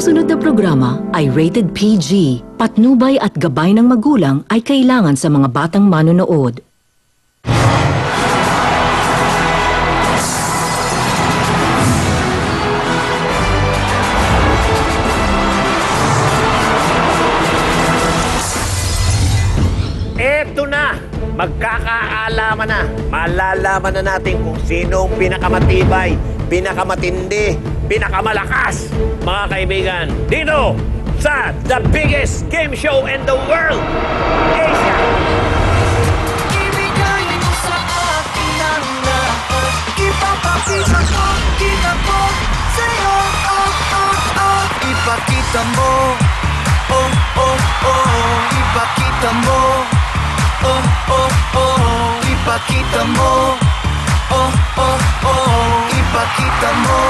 susunod na programa ay rated PG. Patnubay at gabay ng magulang ay kailangan sa mga batang manonood. Eto na! Magkakaalaman na. Malalaman na natin kung sino ang pinakamatibay, pinakamatindi, pinakamalakas, mga kaibigan. Dito sa the biggest game show in the world, Asia! Ibigay mo sa akin ang lahat. Ipapakita ko, kita ko sa'yo. Ipakita mo, oh, oh, oh. Ipakita mo, oh, oh, oh. Ipakita mo, oh, oh, oh. Ipakita mo.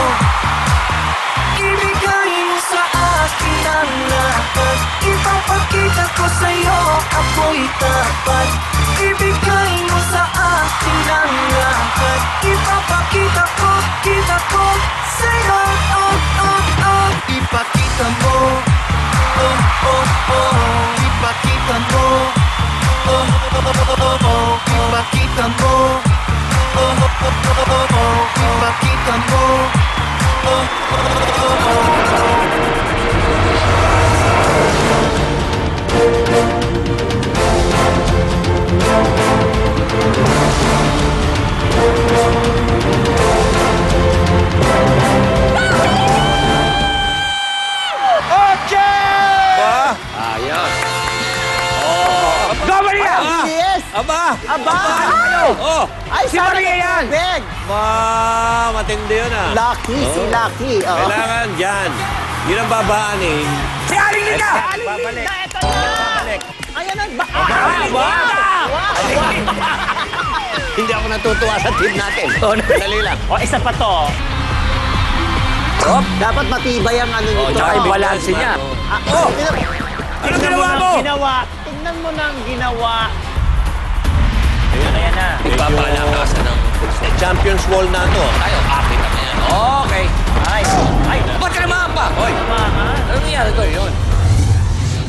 Ibigay mo sa akin ang lahat. Ipapakita ko sa'yo, ako'y tapat. Ibigay mo sa akin ang lahat. Ipapakita ko, kita ko sa'yo. Oh, oh, oh. Ipakita mo, oh, oh, oh. Ipakita mo, oh, oh, oh. Ipakita mo, oh, oh, oh. Ipakita mo, oh, oh, oh. Ayos! Oh! Go, Maria! Yes! Aba! Aba! Oh! Ay, Si sana Maria yan! tubig! Matindi yun ah. Lucky, si Lucky. Oo. Kailangan dyan. Yun ang babaanin. Si Aling Linda! Babalik. Ito na! Ayan ang Hindi ako natutuwa sa team natin. Dali lang. O, isa pa to. Dapat matibay ang ano nito. Tsaka yung balanse niya. Oh! Ano ginawa mo? Tingnan mo nang ginawa. Ayan na. Ipapalakasan ng Champions Wall na to. Tayo, kapit na yan. Okay. Ay. Ba't ka naman pa? Hoy, ano nangyari to? Yun.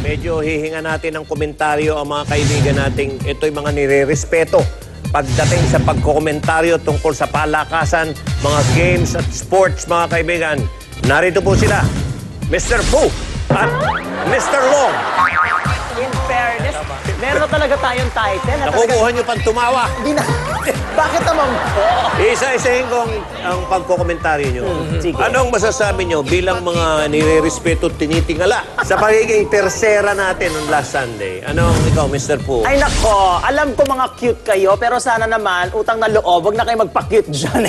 Medyo hihinga natin ng komentaryo ang mga kaibigan nating ito'y mga nire-respeto pagdating sa pagkokomentaryo tungkol sa palakasan, mga games at sports, mga kaibigan. Narito po sila, Mr. Fu at Mr. Long. In fairness, meron talaga tayong title. Nakukuha niyo pang tumawa. Hindi na. Bakit naman po? Isa-isahin ko ang pagkokomentaryo niyo. Sige. Anong masasabi niyo bilang mga nire-respeto at tinitingala sa pagiging tersera natin on last Sunday? Anong ikaw, Mr. Fu? Ay nako, alam ko mga cute kayo, pero sana naman, utang na loob, wag na kayo magpa-cute dyan.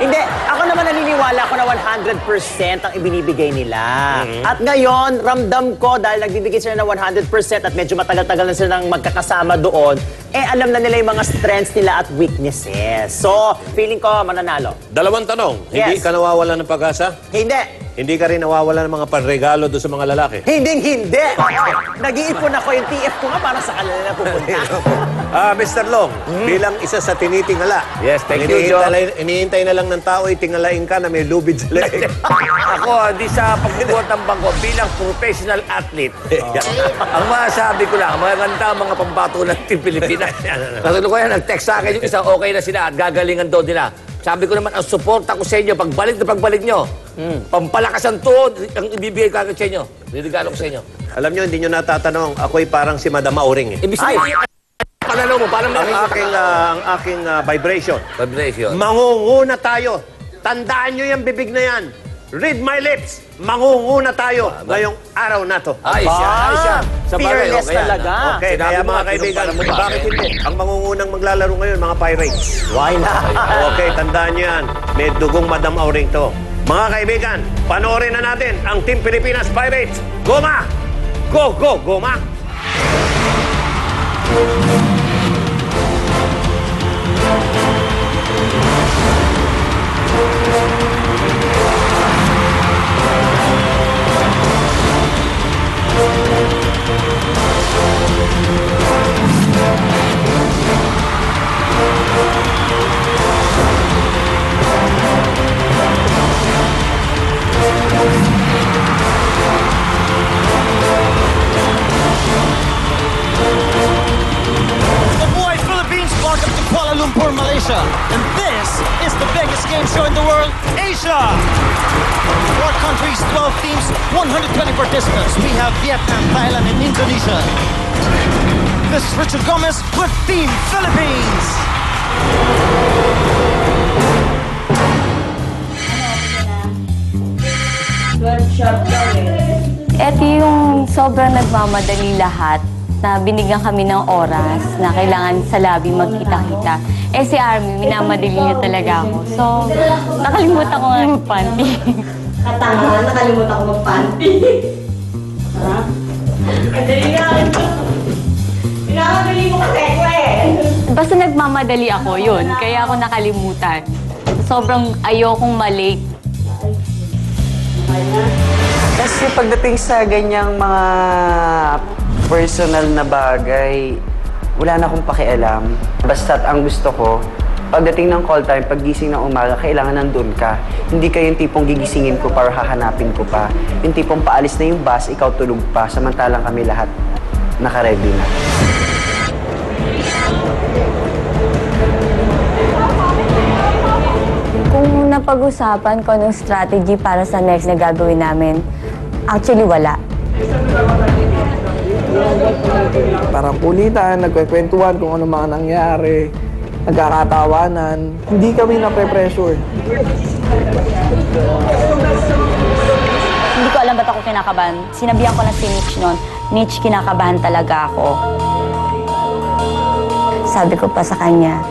Hindi, ako naman naniniwala ko na 100% ang ibinibigay nila. At ngayon, ramdam ko dahil nagbibigay sila ng 100% at medyo matagal-tagal na silang magkakasama doon, alam na nila yung mga strengths nila at weaknesses. So, feeling ko mananalo. Dalawang tanong. Hindi Yes. ka nawawala ng pag-asa? Hindi. Hindi ka rin nawawala ng mga panregalo doon sa mga lalaki? Hindi. Nag-iipon ako yung TF ko nga para sa kanila na pupunta. Mr. Long, bilang isa sa tinitingala. Yes, thank you, Joe. Iniintay na lang ng tao, itingalain ka na may lubid sa leeg. Ako, di sa pagbubuhat ng bangko bilang professional athlete. Ang masasabi ko lang, maganda ang mga pambato ng Team Pilipinas. Katulad ko yan, nag-text sa akin yung isang okay na sila at gagalingan daw nila. Sabi ko naman, ang suporta ko sa inyo, pagbalik na pagbalik nyo, pampalakas ang tuhod, ang ibibigay ko agad sa inyo. Regalo ko sa inyo. Alam nyo, hindi nyo natatanong, ako'y parang si Madam Auring. Ibig sabihin, panalo mo, parang Ang aking vibration. vibration. Mangunguna tayo. Tandaan nyo yung bibig na yan. Read my lips. Mangunguna tayo ngayong araw na to. Ay, siya. Sa bagay, Fearless okay yan, talaga. Okay, Sinabi kaya mo mga nga, kaibigan, tinong para bakit hindi? Ang mangungunang maglalaro ngayon, mga Pirates. Why not? Okay, tandaan nyo yan. May dugong Madam Auring to. Mga kaibigan, panoorin na natin ang Team Pilipinas Pirates. Goma! Go, go, Goma! 12 teams, 120 participants. We have Vietnam, Thailand, and Indonesia. This is Richard Gomez with Team Philippines. Ito yung sobrang nagmamadali lahat na binigyan kami ng oras na kailangan sa labi magkita-kita. Eh si Army, minamadali niya talaga ako. So, nakalimutan ko nga mag-panty. Katangahan, nakalimutan ko mag-panty. Ha? Madali na ako. Pinamadali mo kasi ko eh. Basta nagmamadali ako, yun. Kaya ako nakalimutan. Sobrang ayokong malate. Kasi pagdating sa ganyang mga personal na bagay, wala na akong pakialam. Basta't ang gusto ko, pagdating ng call time, paggising ng umaga, kailangan nandun ka. Hindi ka yung tipong gigisingin ko para hahanapin ko pa. Yung tipong paalis na yung bus, ikaw tulog pa, samantalang kami lahat naka-ready na. Kung napag-usapan ko anong strategy para sa next na gagawin namin, actually wala. Parang kulitan, nagkwekwentuhan kung ano mga nangyari, nagkakatawanan. Hindi kami nape-pressure. Hindi ko alam ba't ako kinakabahan. Sinabihan ko lang si Mitch noon, Mitch, kinakabahan talaga ako. Sabi ko pa sa kanya,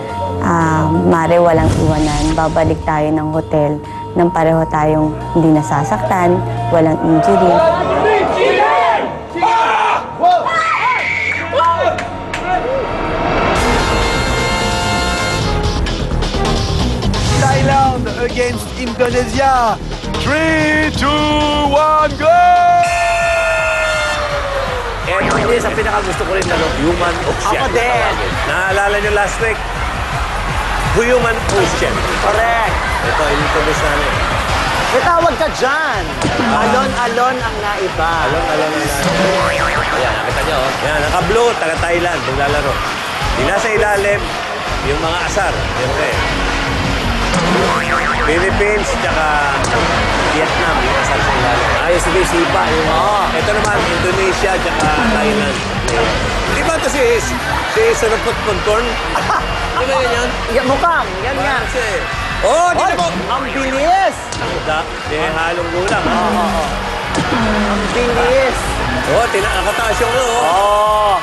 Mare, walang iwanan. Babalik tayo ng hotel nang pareho tayong hindi nasasaktan, walang injury. Thailand against Indonesia. 3, 2, 1, go! And hindi sa pinakagusto ko rin na human ocean. Ako din. Naalala nyo last week? Human Ocean. Correct. Ito, in-introduce namin. May tawag ka dyan. Alon-alon ang naiba. Alon na natin. Ayan, nakita nyo. Yan, naka-blue, taga-Thailand, naglalaro. Di nasa ilalim, yung mga asar. Siyempre. Philippines, tsaka Vietnam, yung asar sa ilalim. Ayos na yung sipa. Ito naman, Indonesia, tsaka Thailand. Di ba ito si Sarapot Pontorn? Di ba yan? Yan, mukhang. Yan nga. Oh, di Oy, na po! ang bilis. Di halong gulang. Ang bilis. Oh, tinakataas yung ano. Oh.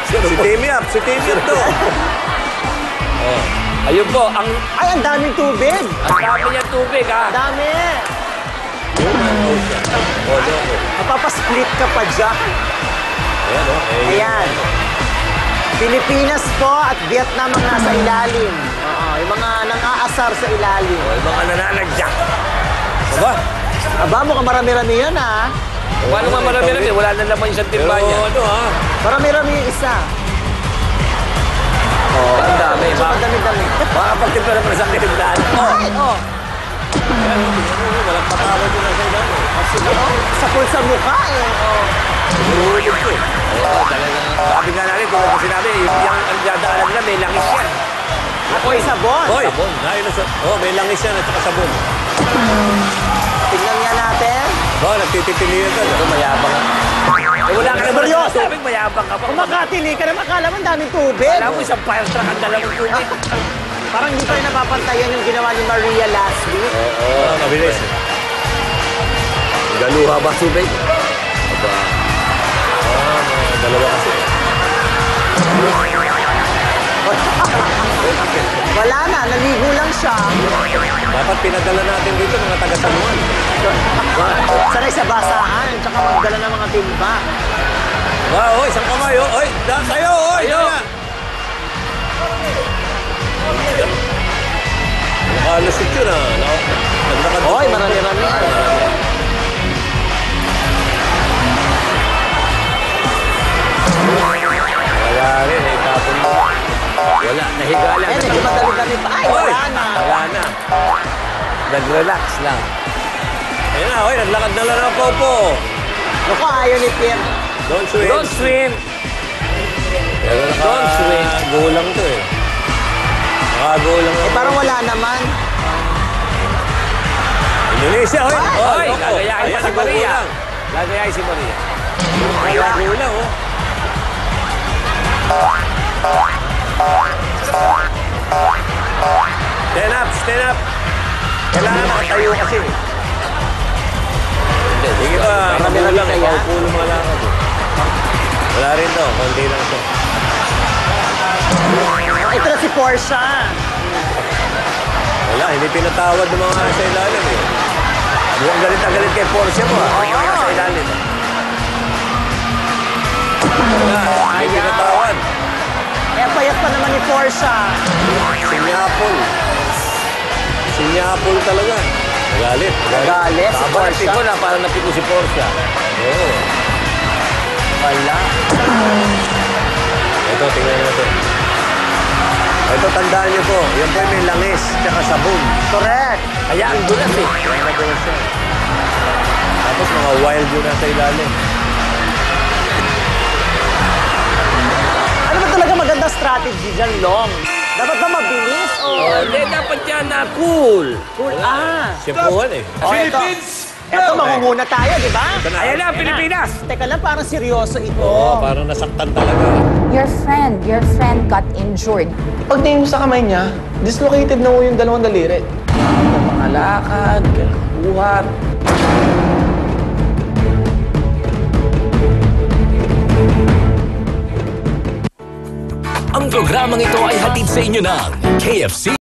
Si Timmy Up to. Ayun po, ang Ay, ang daming tubig. dami niyang tubig, ha? Dami. Human Ocean. Oh, loko. Mapapasplit ka pa dyan. Ayan, oh. Ayan. Pilipinas po at Vietnam ang nasa ilalim. Oo, yung mga nang-aasar sa ilalim. Oh, yung mga nananagyak. Aba? Aba, mukhang marami-rami yan, ha? Paano nga marami-rami? Wala na naman yung isang timba niya. Pero ano, ha? Marami-rami yung isa. Oh, ang dami. So, madami-dami. Baka pagtimpa naman sa tindahan. Ay, oh. Walang patawad yun ang kailan. Sapul sa mukha, eh. Oh. Hulog ko eh. Oo, talagang. Sabi nga natin, kung kasi namin, yung ang dadaanan nila, may langis yan. At may sabon. Hoy! May langis yan at saka sabon. Tingnan nga natin. Oh, nagtititiliyan ka. Ito, mayabang ka. Eh, wala ka naman Seryoso? sabi, mayabang ka pa. Kung makatili ka naman, akala mo ang daming tubig. Alam mo, isang fire truck ang dalawang tubig. Parang hindi pa rin napapantayan yung ginawa ni Maria last week. Oo, mabilis. Galuha ba tubig? Aba. Dalawa kasi. Wala na, naligo lang siya. Dapat pinadala natin dito mga taga-Sanuan. Sanay sa basahan, tsaka magdala ng mga timba. Wow, isang kamay, oh. Oy, sa'yo, oy. Sa'yo. Nakalusot yun, ah. Naglakad. Oy, marami-rami. Wala rin, eh. Tapon mo. Wala, nahiga lang. Eh, medyo madali-dali pa. Ay, Oy, wala na. wala na. Nag-relax lang. Ayun na, oy, naglakad na lang ang popo. Naku, ayaw ni Pierre. Don't swim. Don't swim. Pero Don't swim. Gulang to eh. Nakagulang. Eh, parang wala naman. Indonesia, hoy! Hoy, Loko. gagayahin Ayan, pa si Maria. nagkukulang. Gagayahin si Maria. Nagkukulang, oh. Stand up, stand up. Kailangan nakatayo kasi. Sige pa, magulang. Paupo ng mga lakad. Wala rin to, konti lang to. Ito na si Portia. Wala, hindi pinatawad ng mga sa ilalim eh. Mukhang galit na galit kay Porsche mo ah. Mga sa ilalim. Wala, hindi pinatawad. Eh, payat pa naman ni Portia. Sinyapol. Sinyapol talaga. Galit. Galit si Tama, Portia. napiko na, parang napiko si Portia. Oo. Wala. Ito, tingnan natin. Ito, tandaan niyo po. Yan po may langis, tsaka sabon. Correct. Kaya ang dulas eh. Kaya na po siya. Tapos mga wild yun nasa ilalim. Ano ba talaga maganda strategy dyan, Long? Dapat ba mabilis o... Hindi, dapat yan na cool. Cool. Ah. Siyempuhan eh. Oh, Eto, mangunguna tayo, di ba? Ayan na, Pilipinas. Teka lang, parang seryoso ito. Oo, parang nasaktan talaga. Your friend got injured. Pagtingin mo sa kamay niya, dislocated na mo yung dalawang daliri. Mga lakad, buhat. Ang programang ito ay hatid sa inyo ng KFC.